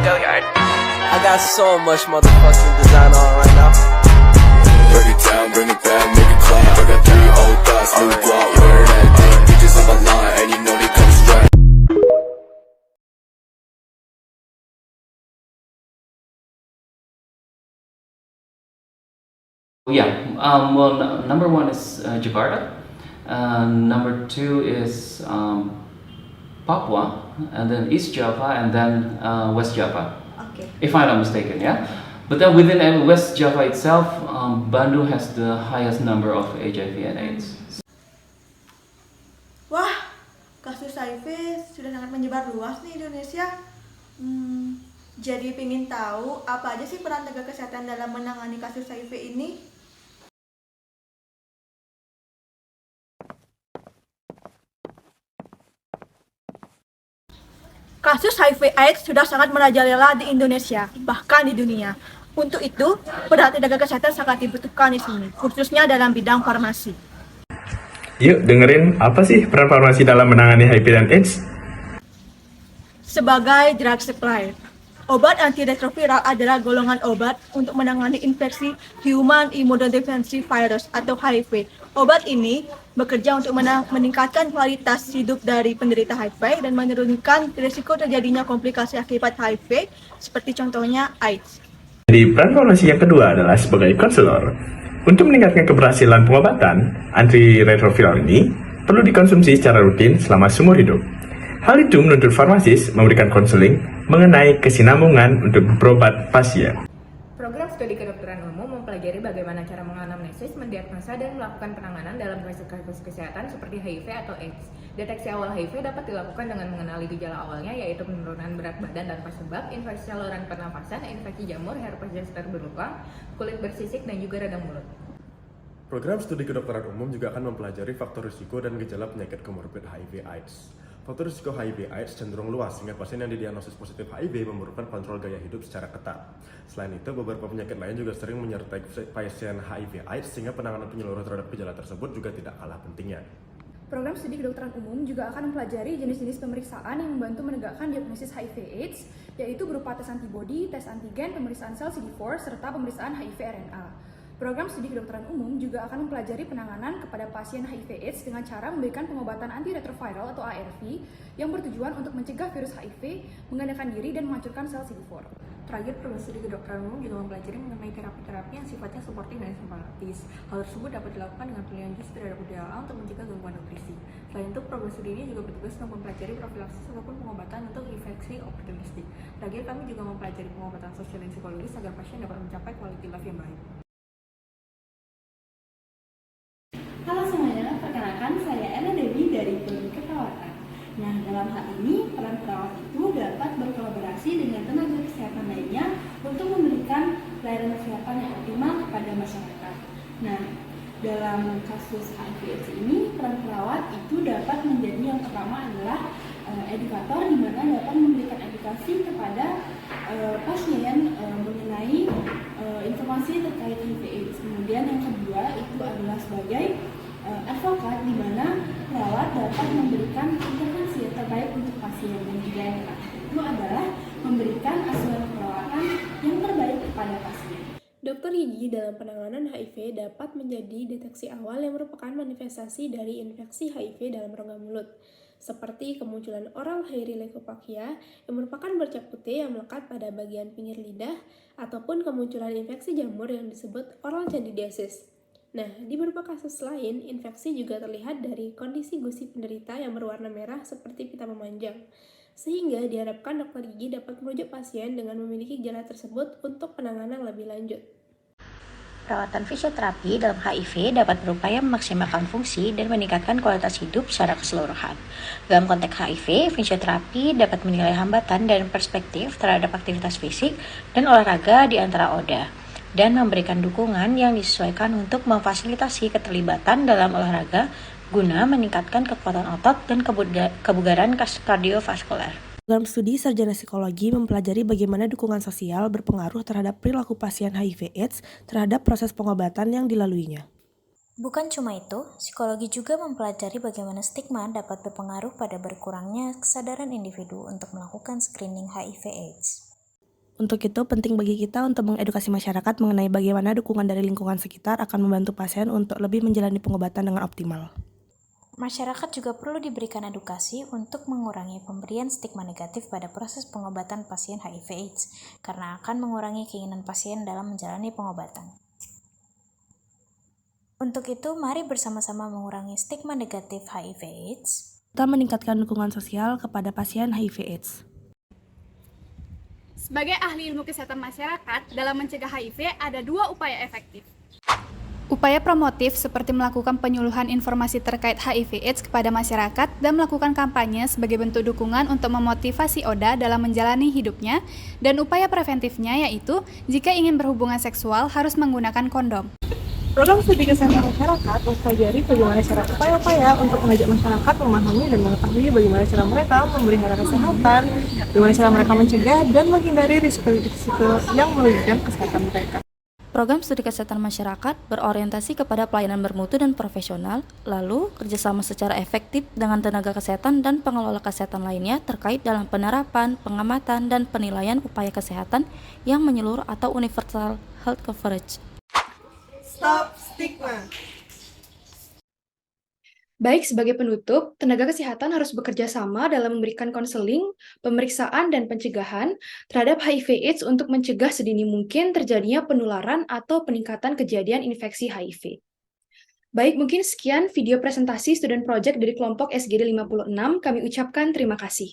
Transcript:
Go yard. I got so much motherfucking design on right now. Break it down, bring it back, make it clap. I got 3 old thoughts, new guap, wear that thing. Bitches on my line, and you know they come straight. Yeah, well, number one is Jakarta. Number two is Papua, and then East Java, and then West Java. Okay. If I'm not mistaken, yeah. But then within West Java itself, Bandung has the highest number of HIV and AIDS. Wah, kasus HIV sudah sangat menyebar luas nih di Indonesia. Jadi pengen tahu apa aja sih peran tenaga kesehatan dalam menangani kasus HIV ini? Kasus HIV/AIDS sudah sangat merajalela di Indonesia, bahkan di dunia. Untuk itu, peran tenaga kesehatan sangat dibutuhkan di sini, khususnya dalam bidang farmasi. Yuk dengerin apa sih peran farmasi dalam menangani HIV dan AIDS? Sebagai drug supply, obat antiretroviral adalah golongan obat untuk menangani infeksi Human Immunodeficiency Virus atau HIV. Obat ini bekerja untuk meningkatkan kualitas hidup dari penderita HIV dan menurunkan risiko terjadinya komplikasi akibat HIV, seperti contohnya AIDS. Jadi peran farmasi yang kedua adalah sebagai konselor. Untuk meningkatkan keberhasilan pengobatan, antiretroviral ini perlu dikonsumsi secara rutin selama seumur hidup. Hal itu menuntut farmasis memberikan konseling mengenai kesinambungan untuk berobat pasien. Program studi kedokteran umum mempelajari bagaimana cara menganamnesis, mendiagnosa, dan melakukan penanganan dalam kasus kesehatan seperti HIV atau AIDS. Deteksi awal HIV dapat dilakukan dengan mengenali gejala awalnya, yaitu penurunan berat badan tanpa sebab, infeksi saluran pernafasan, infeksi jamur, herpes zoster berulang, kulit bersisik, dan juga radang mulut. Program studi kedokteran umum juga akan mempelajari faktor risiko dan gejala penyakit komorbid HIV/AIDS. Faktor risiko HIV/AIDS cenderung luas sehingga pasien yang didiagnosis positif HIV memerlukan kontrol gaya hidup secara ketat. Selain itu, beberapa penyakit lain juga sering menyertai pasien HIV/AIDS sehingga penanganan penyeluruh terhadap gejala tersebut juga tidak kalah pentingnya. Program studi kedokteran umum juga akan mempelajari jenis-jenis pemeriksaan yang membantu menegakkan diagnosis HIV/AIDS, yaitu berupa tes antibodi, tes antigen, pemeriksaan sel CD4, serta pemeriksaan HIV-RNA. Program studi kedokteran umum juga akan mempelajari penanganan kepada pasien HIV/AIDS dengan cara memberikan pengobatan antiretroviral atau ARV yang bertujuan untuk mencegah virus HIV, menggandakan diri, dan menghancurkan sel CD4. Terakhir, program studi kedokteran umum juga mempelajari mengenai terapi-terapi yang sifatnya suportif dan simpatis. Hal tersebut dapat dilakukan dengan pilihan gizi terhadap udara untuk mencegah gangguan nutrisi. Selain itu, program studi ini juga bertugas untuk mempelajari profilaksis ataupun pengobatan untuk infeksi oportunistik. Terakhir, kami juga mempelajari pengobatan sosial dan psikologis agar pasien dapat mencapai quality life yang baik. Halo semuanya, perkenalkan saya Ella Dewi dari Prodi Keperawatan. Nah, dalam hal ini, peran perawat itu dapat berkolaborasi dengan tenaga kesehatan lainnya untuk memberikan layanan kesehatan yang optimal kepada masyarakat. Nah, dalam kasus HIV/AIDS ini, peran perawat itu dapat menjadi yang pertama adalah edukator, di mana dapat memberikan edukasi kepada pasien mengenai informasi terkait HIV/AIDS. Kemudian yang kedua itu adalah sebagai advokat, di mana perawat dapat memberikan intervensi yang terbaik untuk pasien, dan juga yang terakhir itu adalah memberikan asuhan perawatan yang terbaik kepada pasien. Dokter gigi dalam penanganan HIV dapat menjadi deteksi awal yang merupakan manifestasi dari infeksi HIV dalam rongga mulut, seperti kemunculan oral hairy leukoplakia yang merupakan bercak putih yang melekat pada bagian pinggir lidah, ataupun kemunculan infeksi jamur yang disebut oral candidiasis. Nah, di beberapa kasus lain, infeksi juga terlihat dari kondisi gusi penderita yang berwarna merah seperti pita memanjang, sehingga diharapkan dokter gigi dapat merujuk pasien dengan memiliki gejala tersebut untuk penanganan lebih lanjut. Perawatan fisioterapi dalam HIV dapat berupaya memaksimalkan fungsi dan meningkatkan kualitas hidup secara keseluruhan. Dalam konteks HIV, fisioterapi dapat menilai hambatan dan perspektif terhadap aktivitas fisik dan olahraga di antara ODA, dan memberikan dukungan yang disesuaikan untuk memfasilitasi keterlibatan dalam olahraga guna meningkatkan kekuatan otot dan kebugaran kardiovaskular. Program studi sarjana psikologi mempelajari bagaimana dukungan sosial berpengaruh terhadap perilaku pasien HIV/AIDS terhadap proses pengobatan yang dilaluinya. Bukan cuma itu, psikologi juga mempelajari bagaimana stigma dapat berpengaruh pada berkurangnya kesadaran individu untuk melakukan screening HIV/AIDS. Untuk itu, penting bagi kita untuk mengedukasi masyarakat mengenai bagaimana dukungan dari lingkungan sekitar akan membantu pasien untuk lebih menjalani pengobatan dengan optimal. Masyarakat juga perlu diberikan edukasi untuk mengurangi pemberian stigma negatif pada proses pengobatan pasien HIV/AIDS, karena akan mengurangi keinginan pasien dalam menjalani pengobatan. Untuk itu, mari bersama-sama mengurangi stigma negatif HIV/AIDS. Kita meningkatkan dukungan sosial kepada pasien HIV/AIDS. Sebagai ahli ilmu kesehatan masyarakat, dalam mencegah HIV ada 2 upaya efektif. Upaya promotif seperti melakukan penyuluhan informasi terkait HIV/AIDS kepada masyarakat dan melakukan kampanye sebagai bentuk dukungan untuk memotivasi Oda dalam menjalani hidupnya, dan upaya preventifnya yaitu jika ingin berhubungan seksual harus menggunakan kondom. Program studi kesehatan masyarakat mempelajari bagaimana cara upaya-upaya untuk mengajak masyarakat memahami dan mengetahui bagaimana cara mereka memelihara kesehatan, bagaimana cara mereka mencegah dan menghindari risiko-risiko yang merugikan kesehatan mereka. Program studi kesehatan masyarakat berorientasi kepada pelayanan bermutu dan profesional, lalu kerjasama secara efektif dengan tenaga kesehatan dan pengelola kesehatan lainnya terkait dalam penerapan, pengamatan, dan penilaian upaya kesehatan yang menyeluruh atau universal health coverage. Stop stigma. Baik, sebagai penutup, tenaga kesehatan harus bekerja sama dalam memberikan konseling, pemeriksaan, dan pencegahan terhadap HIV/AIDS untuk mencegah sedini mungkin terjadinya penularan atau peningkatan kejadian infeksi HIV. Baik, mungkin sekian video presentasi student project dari kelompok SGD 56. Kami ucapkan terima kasih.